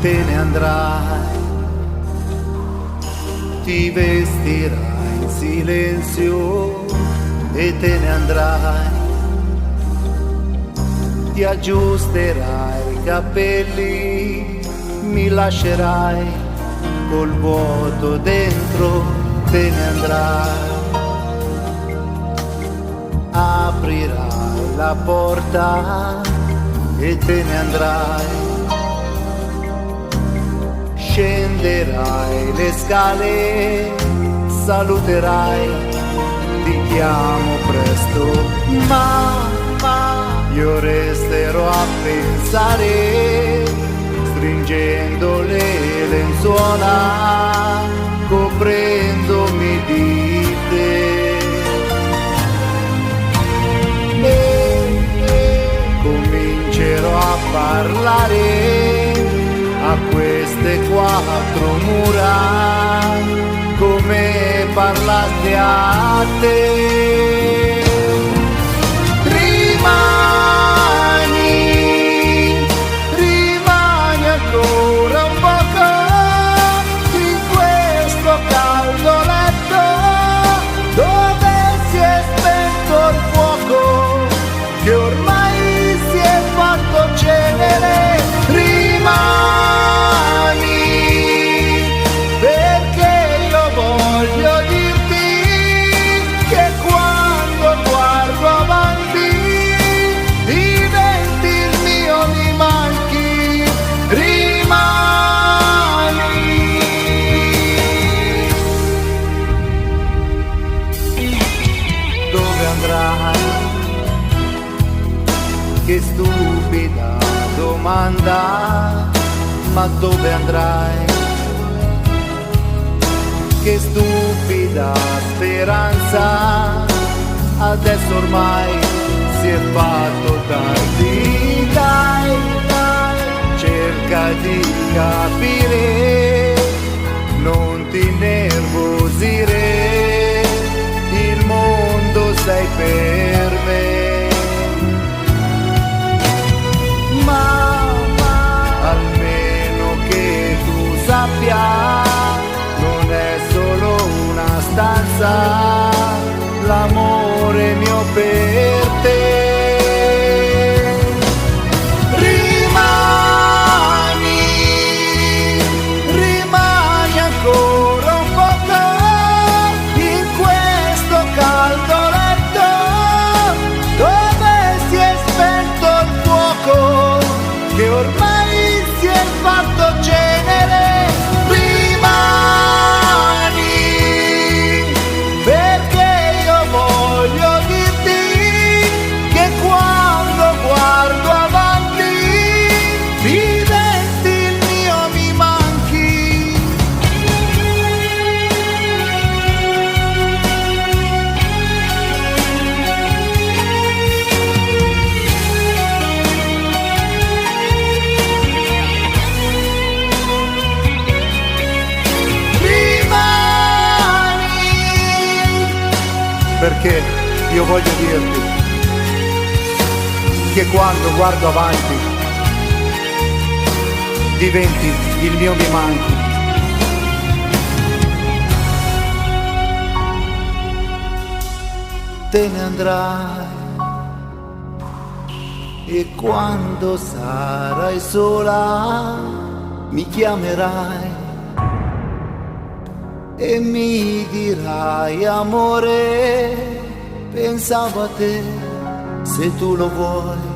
te ne andrai, ti vestirai in silenzio e te ne andrai, ti aggiusterai i capelli, mi lascerai col vuoto dentro, te ne andrai, aprirai la porta e te ne andrai, scenderai le scale, saluterai, ti chiamo presto, ma io resterò a pensare, stringendo le lenzuola, coprendomi di te. Comincerò a parlare a queste quattro mura come parlate a te. Rimani ancora un poco in questo caldo letto dove si è spento il fuoco che ormai si è fatto cenere. Rimani, perché io voglio dirti che quando guardo avanti diventi il mio, mi manchi. Rimani. Dove andrai? Che stupida domanda, ma dove andrai? Che stupida speranza, adesso ormai si è fatto tardi. Dai, cerca di capire, non ti innervosire, il mondo sei per me. Almeno che tu sappia, non è solo una stanza, l'amore mio per te. Rimani ancora un poco in questo caldo letto dove si è spento il fuoco che ormai si è fatto cenere. Rimani, perché io voglio dirti che quando guardo avanti diventi il mio, mi manchi. Perché io voglio dirti che quando guardo avanti diventi il mio, mi manchi. Te ne andrai e quando sarai sola mi chiamerai e mi dirai: amore, pensavo a te, se tu lo vuoi